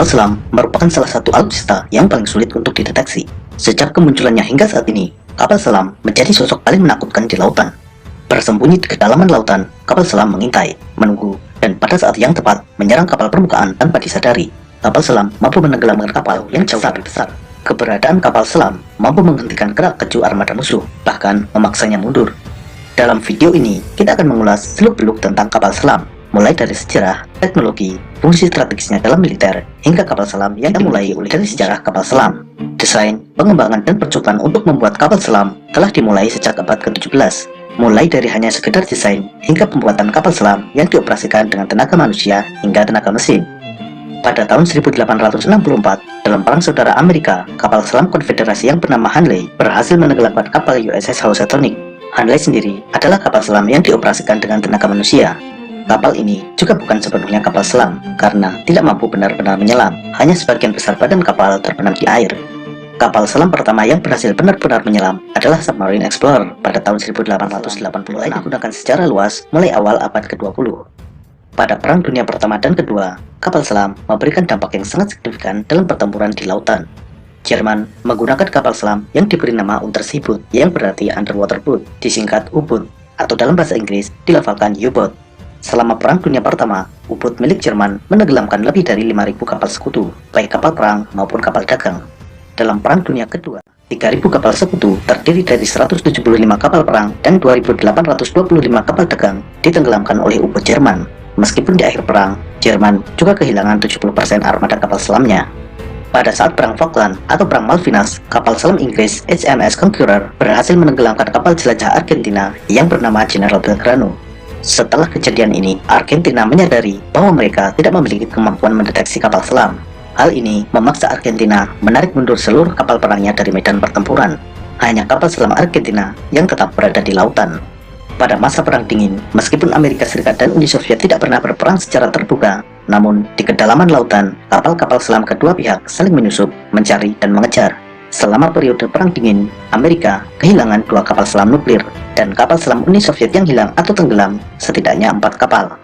Kapal selam merupakan salah satu alutsista yang paling sulit untuk dideteksi. Sejak kemunculannya hingga saat ini, kapal selam menjadi sosok paling menakutkan di lautan. Bersembunyi di kedalaman lautan, kapal selam mengintai, menunggu, dan pada saat yang tepat menyerang kapal permukaan tanpa disadari. Kapal selam mampu menenggelamkan kapal yang jauh lebih besar. Keberadaan kapal selam mampu menghentikan gerak keju armada musuh, bahkan memaksanya mundur. Dalam video ini, kita akan mengulas seluk-beluk tentang kapal selam, mulai dari sejarah, teknologi, fungsi strategisnya dalam militer, hingga kapal selam yang dimulai dari sejarah kapal selam. Desain, pengembangan, dan percobaan untuk membuat kapal selam telah dimulai sejak abad ke-17. Mulai dari hanya sekedar desain hingga pembuatan kapal selam yang dioperasikan dengan tenaga manusia hingga tenaga mesin. Pada tahun 1864, dalam Perang Saudara Amerika, kapal selam konfederasi yang bernama Hanley berhasil menenggelamkan kapal USS Housatonic. Hanley sendiri adalah kapal selam yang dioperasikan dengan tenaga manusia. Kapal ini juga bukan sepenuhnya kapal selam, karena tidak mampu benar-benar menyelam. Hanya sebagian besar badan kapal terbenam di air. Kapal selam pertama yang berhasil benar-benar menyelam adalah Submarine Explorer pada tahun 1880, mulai digunakan secara luas mulai awal abad ke-20. Pada Perang Dunia Pertama dan Kedua, kapal selam memberikan dampak yang sangat signifikan dalam pertempuran di lautan. Jerman menggunakan kapal selam yang diberi nama Unterseeboot, yang berarti underwater boat, disingkat U-boat, atau dalam bahasa Inggris dilafalkan U-boat. Selama Perang Dunia Pertama, U-boat milik Jerman menenggelamkan lebih dari 5.000 kapal sekutu, baik kapal perang maupun kapal dagang. Dalam Perang Dunia Kedua, 3.000 kapal sekutu terdiri dari 175 kapal perang dan 2.825 kapal dagang ditenggelamkan oleh U-boat Jerman. Meskipun di akhir perang, Jerman juga kehilangan 70% armada kapal selamnya. Pada saat Perang Falkland atau Perang Malvinas, kapal selam Inggris HMS Conqueror berhasil menenggelamkan kapal jelajah Argentina yang bernama General Belgrano. Setelah kejadian ini, Argentina menyadari bahwa mereka tidak memiliki kemampuan mendeteksi kapal selam. Hal ini memaksa Argentina menarik mundur seluruh kapal perangnya dari medan pertempuran. Hanya kapal selam Argentina yang tetap berada di lautan. Pada masa Perang Dingin, meskipun Amerika Serikat dan Uni Soviet tidak pernah berperang secara terbuka, namun di kedalaman lautan, kapal-kapal selam kedua pihak saling menyusup, mencari, dan mengejar. Selama periode Perang Dingin, Amerika kehilangan 2 kapal selam nuklir, dan kapal selam Uni Soviet yang hilang atau tenggelam setidaknya 4 kapal.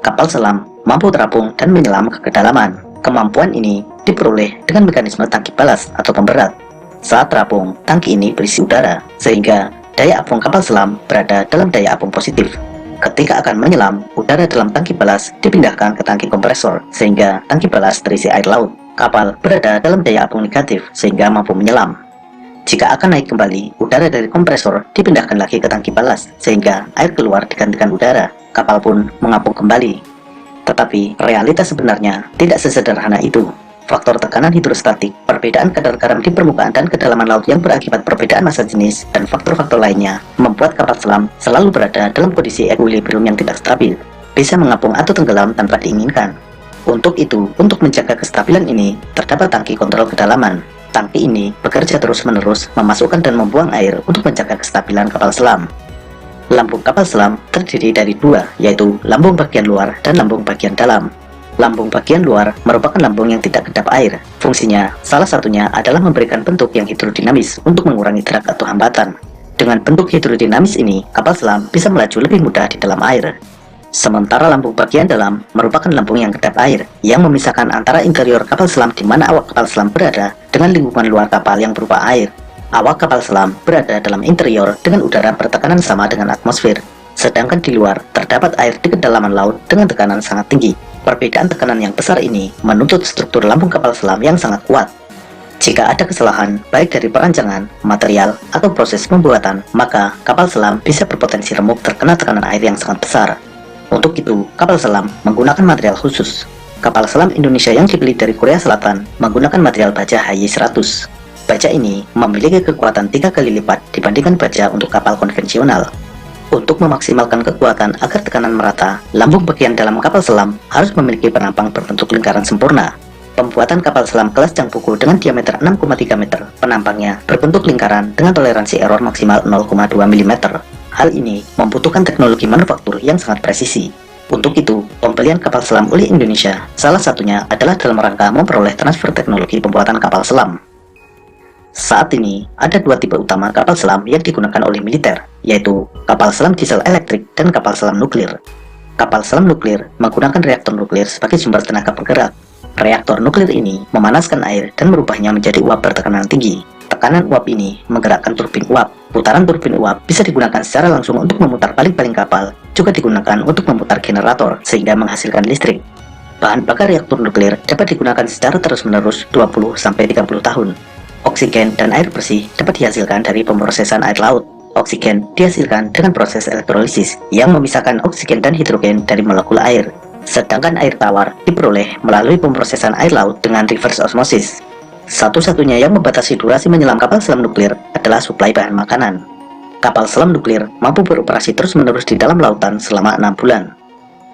Kapal selam mampu terapung dan menyelam ke kedalaman. Kemampuan ini diperoleh dengan mekanisme tangki balas atau pemberat. Saat terapung, tangki ini berisi udara, sehingga daya apung kapal selam berada dalam daya apung positif. Ketika akan menyelam, udara dalam tangki balas dipindahkan ke tangki kompresor, sehingga tangki balas terisi air laut. Kapal berada dalam daya apung negatif, sehingga mampu menyelam. Jika akan naik kembali, udara dari kompresor dipindahkan lagi ke tangki balas, sehingga air keluar digantikan udara. Kapal pun mengapung kembali. Tetapi, realitas sebenarnya tidak sesederhana itu. Faktor tekanan hidrostatik, perbedaan kadar garam di permukaan dan kedalaman laut yang berakibat perbedaan massa jenis, dan faktor-faktor lainnya membuat kapal selam selalu berada dalam kondisi equilibrium yang tidak stabil, bisa mengapung atau tenggelam tanpa diinginkan. Untuk itu, untuk menjaga kestabilan ini, terdapat tangki kontrol kedalaman. Tangki ini bekerja terus-menerus memasukkan dan membuang air untuk menjaga kestabilan kapal selam. Lambung kapal selam terdiri dari 2, yaitu lambung bagian luar dan lambung bagian dalam. Lambung bagian luar merupakan lambung yang tidak kedap air. Fungsinya, salah satunya adalah memberikan bentuk yang hidrodinamis untuk mengurangi drag atau hambatan. Dengan bentuk hidrodinamis ini, kapal selam bisa melaju lebih mudah di dalam air. Sementara lambung bagian dalam merupakan lambung yang kedap air, yang memisahkan antara interior kapal selam di mana awak kapal selam berada dengan lingkungan luar kapal yang berupa air. Awak kapal selam berada dalam interior dengan udara bertekanan sama dengan atmosfer, sedangkan di luar terdapat air di kedalaman laut dengan tekanan sangat tinggi. Perbedaan tekanan yang besar ini menuntut struktur lambung kapal selam yang sangat kuat. Jika ada kesalahan, baik dari perancangan, material, atau proses pembuatan, maka kapal selam bisa berpotensi remuk terkena tekanan air yang sangat besar. Untuk itu, kapal selam menggunakan material khusus. Kapal selam Indonesia yang dibeli dari Korea Selatan menggunakan material baja HY100. Baja ini memiliki kekuatan 3 kali lipat dibandingkan baja untuk kapal konvensional. Untuk memaksimalkan kekuatan agar tekanan merata, lambung bagian dalam kapal selam harus memiliki penampang berbentuk lingkaran sempurna. Pembuatan kapal selam kelas Changpuku dengan diameter 6,3 meter, penampangnya berbentuk lingkaran dengan toleransi error maksimal 0,2 mm. Hal ini membutuhkan teknologi manufaktur yang sangat presisi. Untuk itu, pembelian kapal selam oleh Indonesia salah satunya adalah dalam rangka memperoleh transfer teknologi pembuatan kapal selam. Saat ini, ada 2 tipe utama kapal selam yang digunakan oleh militer, yaitu kapal selam diesel elektrik dan kapal selam nuklir. Kapal selam nuklir menggunakan reaktor nuklir sebagai sumber tenaga bergerak. Reaktor nuklir ini memanaskan air dan merubahnya menjadi uap bertekanan tinggi. Tekanan uap ini menggerakkan turbin uap. Putaran turbin uap bisa digunakan secara langsung untuk memutar paling-paling kapal, juga digunakan untuk memutar generator sehingga menghasilkan listrik. Bahan bakar reaktor nuklir dapat digunakan secara terus-menerus 20-30 tahun. Oksigen dan air bersih dapat dihasilkan dari pemrosesan air laut. Oksigen dihasilkan dengan proses elektrolisis yang memisahkan oksigen dan hidrogen dari molekul air. Sedangkan air tawar diperoleh melalui pemrosesan air laut dengan reverse osmosis. Satu-satunya yang membatasi durasi menyelam kapal selam nuklir adalah suplai bahan makanan. Kapal selam nuklir mampu beroperasi terus-menerus di dalam lautan selama 6 bulan.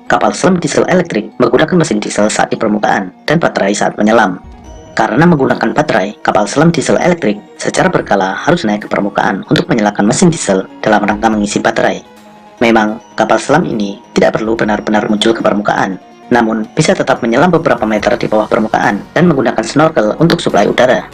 Kapal selam diesel elektrik menggunakan mesin diesel saat di permukaan dan baterai saat menyelam. Karena menggunakan baterai, kapal selam diesel elektrik secara berkala harus naik ke permukaan untuk menyalakan mesin diesel dalam rangka mengisi baterai. Memang, kapal selam ini tidak perlu benar-benar muncul ke permukaan, namun bisa tetap menyelam beberapa meter di bawah permukaan dan menggunakan snorkel untuk suplai udara.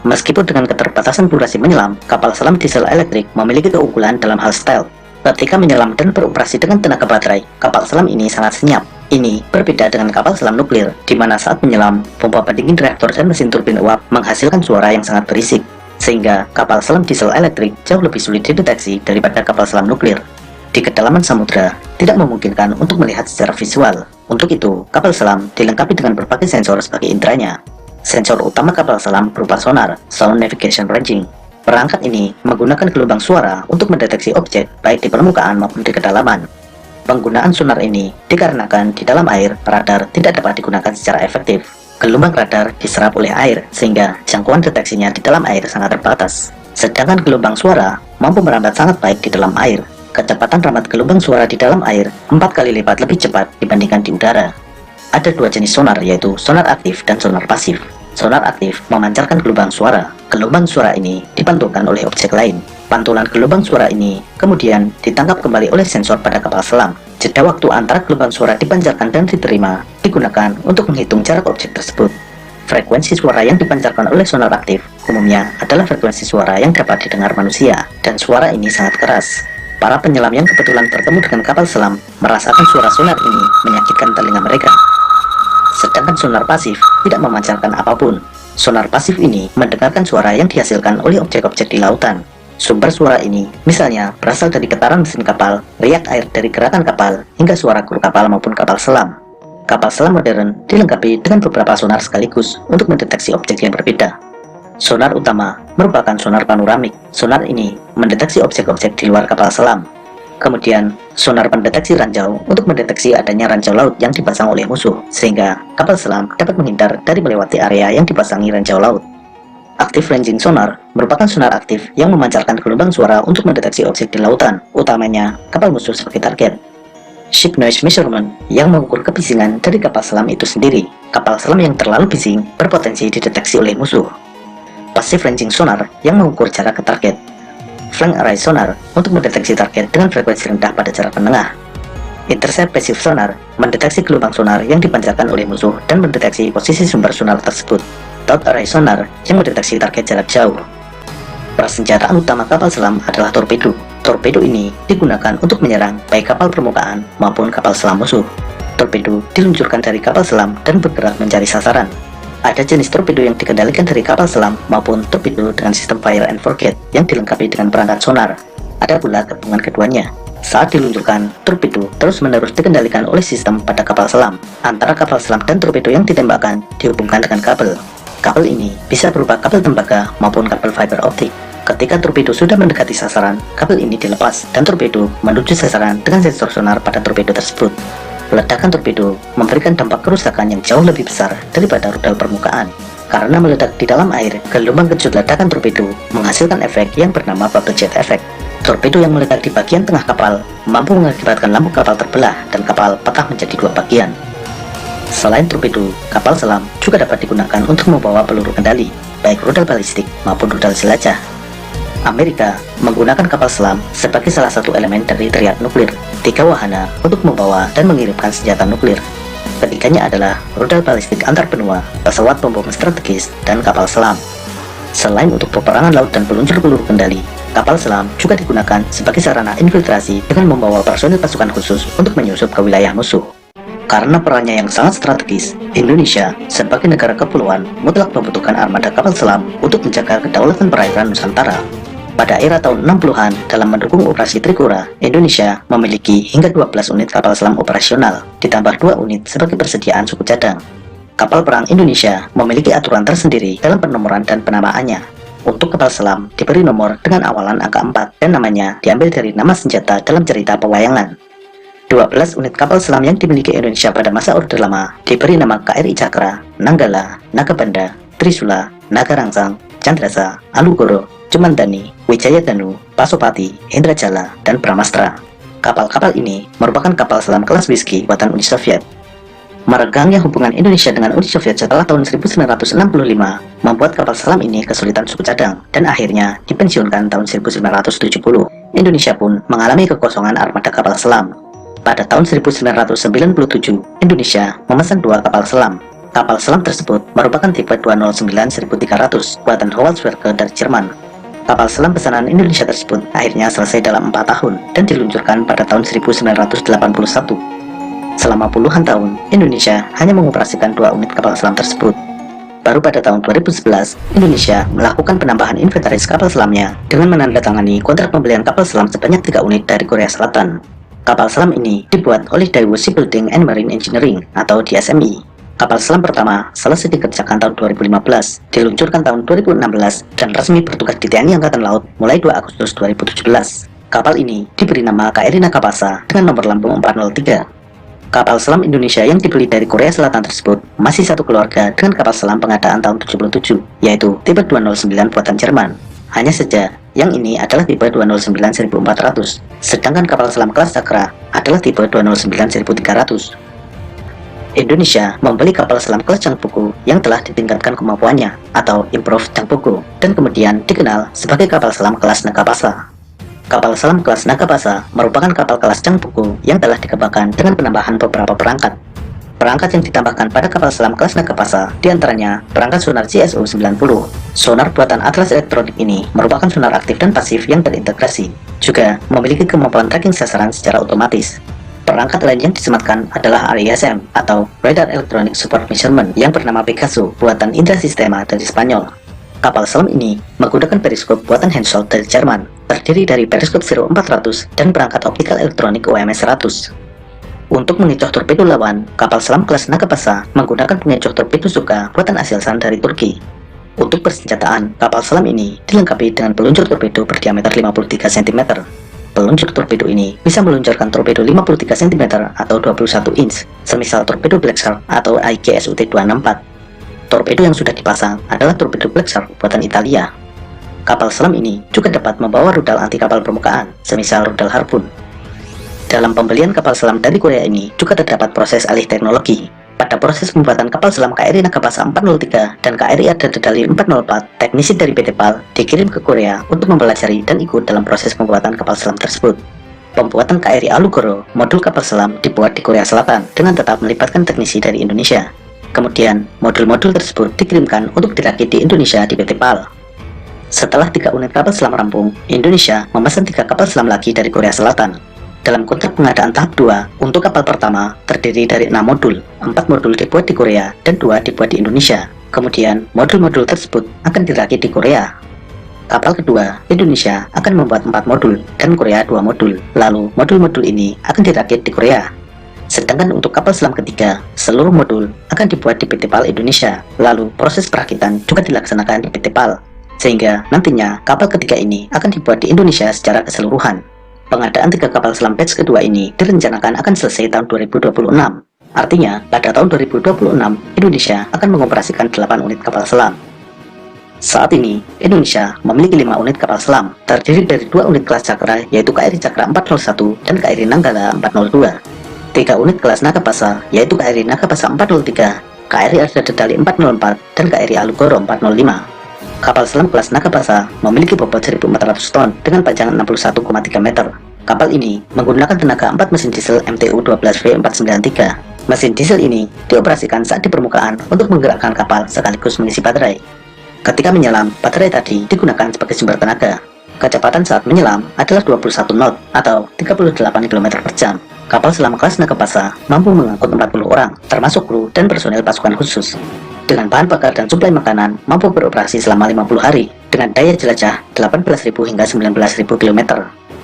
Meskipun dengan keterbatasan durasi menyelam, kapal selam diesel elektrik memiliki keunggulan dalam hal stealth. Ketika menyelam dan beroperasi dengan tenaga baterai, kapal selam ini sangat senyap. Ini berbeda dengan kapal selam nuklir, di mana saat menyelam, pompa pendingin reaktor dan mesin turbin uap menghasilkan suara yang sangat berisik, sehingga kapal selam diesel elektrik jauh lebih sulit dideteksi daripada kapal selam nuklir. Di kedalaman samudra, tidak memungkinkan untuk melihat secara visual. Untuk itu, kapal selam dilengkapi dengan berbagai sensor sebagai inderanya. Sensor utama kapal selam berupa sonar, Sound Navigation Ranging. Perangkat ini menggunakan gelombang suara untuk mendeteksi objek baik di permukaan maupun di kedalaman. Penggunaan sonar ini dikarenakan di dalam air, radar tidak dapat digunakan secara efektif. Gelombang radar diserap oleh air, sehingga jangkauan deteksinya di dalam air sangat terbatas. Sedangkan gelombang suara mampu merambat sangat baik di dalam air. Kecepatan rambat gelombang suara di dalam air 4 kali lipat lebih cepat dibandingkan di udara. Ada dua jenis sonar, yaitu sonar aktif dan sonar pasif. Sonar aktif memancarkan gelombang suara. Gelombang suara ini dipantulkan oleh objek lain. Pantulan gelombang suara ini kemudian ditangkap kembali oleh sensor pada kapal selam. Jeda waktu antara gelombang suara dipancarkan dan diterima digunakan untuk menghitung jarak objek tersebut. Frekuensi suara yang dipancarkan oleh sonar aktif umumnya adalah frekuensi suara yang dapat didengar manusia, dan suara ini sangat keras. Para penyelam yang kebetulan bertemu dengan kapal selam merasakan suara sonar ini menyakitkan telinga mereka. Sedangkan sonar pasif tidak memancarkan apapun. Sonar pasif ini mendengarkan suara yang dihasilkan oleh objek-objek di lautan. Sumber suara ini misalnya berasal dari getaran mesin kapal, riak air dari gerakan kapal, hingga suara kru kapal maupun kapal selam. Kapal selam modern dilengkapi dengan beberapa sonar sekaligus untuk mendeteksi objek yang berbeda. Sonar utama merupakan sonar panoramik. Sonar ini mendeteksi objek-objek di luar kapal selam. Kemudian, sonar pendeteksi ranjau untuk mendeteksi adanya ranjau laut yang dipasang oleh musuh, sehingga kapal selam dapat menghindar dari melewati area yang dipasangi ranjau laut. Active Ranging Sonar merupakan sonar aktif yang memancarkan gelombang suara untuk mendeteksi objek di lautan, utamanya kapal musuh sebagai target. Ship Noise Measurement yang mengukur kebisingan dari kapal selam itu sendiri. Kapal selam yang terlalu bising berpotensi dideteksi oleh musuh. Passive Ranging Sonar yang mengukur jarak ke target. Flank Array Sonar untuk mendeteksi target dengan frekuensi rendah pada jarak menengah. Intercept Passive Sonar mendeteksi gelombang sonar yang dipancarkan oleh musuh dan mendeteksi posisi sumber sonar tersebut. Dot Array Sonar yang mendeteksi target jarak jauh. Persenjataan utama kapal selam adalah torpedo. Torpedo ini digunakan untuk menyerang baik kapal permukaan maupun kapal selam musuh. Torpedo diluncurkan dari kapal selam dan bergerak mencari sasaran. Ada jenis torpedo yang dikendalikan dari kapal selam maupun torpedo dengan sistem fire and forget yang dilengkapi dengan perangkat sonar. Ada pula gabungan keduanya. Saat diluncurkan, torpedo terus-menerus dikendalikan oleh sistem pada kapal selam. Antara kapal selam dan torpedo yang ditembakkan dihubungkan dengan kabel. Kabel ini bisa berupa kabel tembaga maupun kabel fiber optik. Ketika torpedo sudah mendekati sasaran, kabel ini dilepas dan torpedo menuju sasaran dengan sensor sonar pada torpedo tersebut. Ledakan torpedo memberikan dampak kerusakan yang jauh lebih besar daripada rudal permukaan. Karena meledak di dalam air, gelombang kejut ledakan torpedo menghasilkan efek yang bernama bubble jet effect. Torpedo yang meledak di bagian tengah kapal mampu mengakibatkan lampu kapal terbelah dan kapal patah menjadi dua bagian. Selain torpedo, kapal selam juga dapat digunakan untuk membawa peluru kendali, baik rudal balistik maupun rudal jelajah. Amerika menggunakan kapal selam sebagai salah satu elemen dari triad nuklir, 3 wahana untuk membawa dan mengirimkan senjata nuklir. Ketiganya adalah rudal balistik antar benua, pesawat pembom strategis, dan kapal selam. Selain untuk peperangan laut dan peluncur peluru kendali, Kapal selam juga digunakan sebagai sarana infiltrasi dengan membawa personil pasukan khusus untuk menyusup ke wilayah musuh. Karena perannya yang sangat strategis, Indonesia sebagai negara kepulauan mutlak membutuhkan armada kapal selam untuk menjaga kedaulatan perairan Nusantara. Pada era tahun 60-an, dalam mendukung operasi Trikora, Indonesia memiliki hingga 12 unit kapal selam operasional, ditambah 2 unit sebagai persediaan suku cadang. Kapal perang Indonesia memiliki aturan tersendiri dalam penomoran dan penamaannya. Untuk kapal selam diberi nomor dengan awalan angka 4 dan namanya diambil dari nama senjata dalam cerita pewayangan. 12 unit kapal selam yang dimiliki Indonesia pada masa Orde Lama diberi nama KRI Cakra, Nanggala, Nagabanda, Trisula, Nagarangsang, Candrasa, Alugoro, Cumandani, Wijaya Danu, Pasopati, Indrajala, dan Bramastra. Kapal-kapal ini merupakan kapal selam kelas Whiskey buatan Uni Soviet. Meregangnya hubungan Indonesia dengan Uni Soviet setelah tahun 1965 membuat kapal selam ini kesulitan suku cadang dan akhirnya dipensiunkan tahun 1970. Indonesia pun mengalami kekosongan armada kapal selam. Pada tahun 1997, Indonesia memesan 2 kapal selam. Kapal selam tersebut merupakan tipe 209-1300 buatan Howaldtswerke dari Jerman. Kapal selam pesanan Indonesia tersebut akhirnya selesai dalam 4 tahun dan diluncurkan pada tahun 1981. Selama puluhan tahun, Indonesia hanya mengoperasikan 2 unit kapal selam tersebut. Baru pada tahun 2011, Indonesia melakukan penambahan inventaris kapal selamnya dengan menandatangani kontrak pembelian kapal selam sebanyak 3 unit dari Korea Selatan. Kapal selam ini dibuat oleh Daewoo Shipbuilding and Marine Engineering atau DSME. Kapal selam pertama selesai dikerjakan tahun 2015, diluncurkan tahun 2016, dan resmi bertugas di TNI Angkatan Laut mulai 2 Agustus 2017. Kapal ini diberi nama KRI Nagapasa dengan nomor lambung 403. Kapal selam Indonesia yang dibeli dari Korea Selatan tersebut masih satu keluarga dengan kapal selam pengadaan tahun 77, yaitu tipe 209 buatan Jerman. Hanya saja, yang ini adalah tipe 209-1400, sedangkan kapal selam kelas Cakra adalah tipe 209-1300. Indonesia membeli kapal selam kelas Changpuku yang telah ditingkatkan kemampuannya atau Improved Changpuku dan kemudian dikenal sebagai kapal selam kelas Nagapasa. Kapal selam kelas Nagapasa merupakan kapal kelas Changpuku yang telah dikembangkan dengan penambahan beberapa perangkat. Perangkat yang ditambahkan pada kapal selam kelas Nagapasa diantaranya perangkat sonar GSO-90. Sonar buatan Atlas Elektronik ini merupakan sonar aktif dan pasif yang terintegrasi, juga memiliki kemampuan tracking sasaran secara otomatis. Perangkat lain yang disematkan adalah RISM atau Radar Electronic Support Measurement yang bernama Pegaso buatan Indra Sistema dari Spanyol. Kapal selam ini menggunakan periskop buatan Hensoldt dari Jerman, terdiri dari periskop Zero 400 dan perangkat optikal elektronik OMS 100. Untuk mengecoh torpedo lawan, kapal selam kelas Nagapasa menggunakan pengecoh torpedo Suka buatan Aselsan dari Turki. Untuk persenjataan, kapal selam ini dilengkapi dengan peluncur torpedo berdiameter 53 cm. Peluncur torpedo ini bisa meluncurkan torpedo 53 cm atau 21 inch, semisal torpedo Black Shark atau IGSUT-264. Torpedo yang sudah dipasang adalah torpedo Black Shark buatan Italia. Kapal selam ini juga dapat membawa rudal anti kapal permukaan, semisal rudal Harpoon. Dalam pembelian kapal selam dari Korea ini juga terdapat proses alih teknologi. Pada proses pembuatan kapal selam KRI Nagapasa 403 dan KRI Ardadedali 404, teknisi dari PT PAL dikirim ke Korea untuk mempelajari dan ikut dalam proses pembuatan kapal selam tersebut. Pembuatan KRI Alugoro, modul kapal selam dibuat di Korea Selatan dengan tetap melibatkan teknisi dari Indonesia. Kemudian, modul-modul tersebut dikirimkan untuk dirakit di Indonesia di PT PAL. Setelah 3 unit kapal selam rampung, Indonesia memesan 3 kapal selam lagi dari Korea Selatan. Dalam kontrak pengadaan tahap 2, untuk kapal pertama terdiri dari 6 modul, 4 modul dibuat di Korea dan 2 dibuat di Indonesia. Kemudian, modul-modul tersebut akan dirakit di Korea. Kapal kedua, Indonesia akan membuat 4 modul dan Korea 2 modul. Lalu, modul-modul ini akan dirakit di Korea. Sedangkan untuk kapal selam ketiga, seluruh modul akan dibuat di PT PAL Indonesia. Lalu, proses perakitan juga dilaksanakan di PT PAL. Sehingga nantinya kapal ketiga ini akan dibuat di Indonesia secara keseluruhan. Pengadaan 3 kapal selam batch kedua ini direncanakan akan selesai tahun 2026. Artinya, pada tahun 2026, Indonesia akan mengoperasikan 8 unit kapal selam. Saat ini, Indonesia memiliki 5 unit kapal selam, terdiri dari 2 unit kelas Cakra, yaitu KRI Cakra 401 dan KRI Nanggala 402. 3 unit kelas Nagapasa, yaitu KRI Nagapasa 403, KRI Ardadedali 404, dan KRI Alugoro 405. Kapal selam kelas Nagapasa memiliki bobot 1.400 ton dengan panjang 61,3 meter. Kapal ini menggunakan tenaga 4 mesin diesel MTU-12V493. Mesin diesel ini dioperasikan saat di permukaan untuk menggerakkan kapal sekaligus mengisi baterai. Ketika menyelam, baterai tadi digunakan sebagai sumber tenaga. Kecepatan saat menyelam adalah 21 knot atau 38 km per jam. Kapal selam kelas Nagapasa mampu mengangkut 40 orang, termasuk kru dan personel pasukan khusus. Dengan bahan bakar dan suplai makanan, mampu beroperasi selama 50 hari, dengan daya jelajah 18.000 hingga 19.000 km.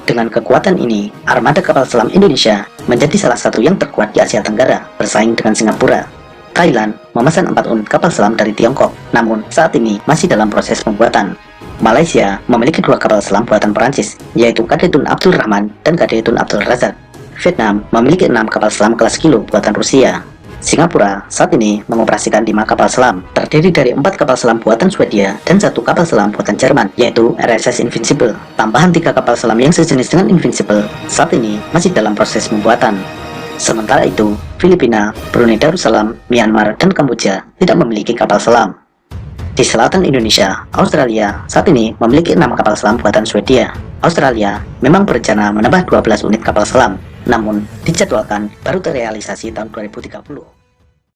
Dengan kekuatan ini, armada kapal selam Indonesia menjadi salah satu yang terkuat di Asia Tenggara, bersaing dengan Singapura. Thailand memesan 4 unit kapal selam dari Tiongkok, namun saat ini masih dalam proses pembuatan. Malaysia memiliki 2 kapal selam buatan Perancis, yaitu KD Tun Abdul Rahman dan KD Tun Abdul Razak. Vietnam memiliki 6 kapal selam kelas kilo buatan Rusia. Singapura saat ini mengoperasikan 5 kapal selam, terdiri dari 4 kapal selam buatan Swedia dan 1 kapal selam buatan Jerman, yaitu RSS Invincible. Tambahan 3 kapal selam yang sejenis dengan Invincible saat ini masih dalam proses pembuatan. Sementara itu, Filipina, Brunei Darussalam, Myanmar, dan Kamboja tidak memiliki kapal selam. Di selatan Indonesia, Australia saat ini memiliki 6 kapal selam buatan Swedia. Australia memang berencana menambah 12 unit kapal selam, namun dijadwalkan baru terrealisasi tahun 2030.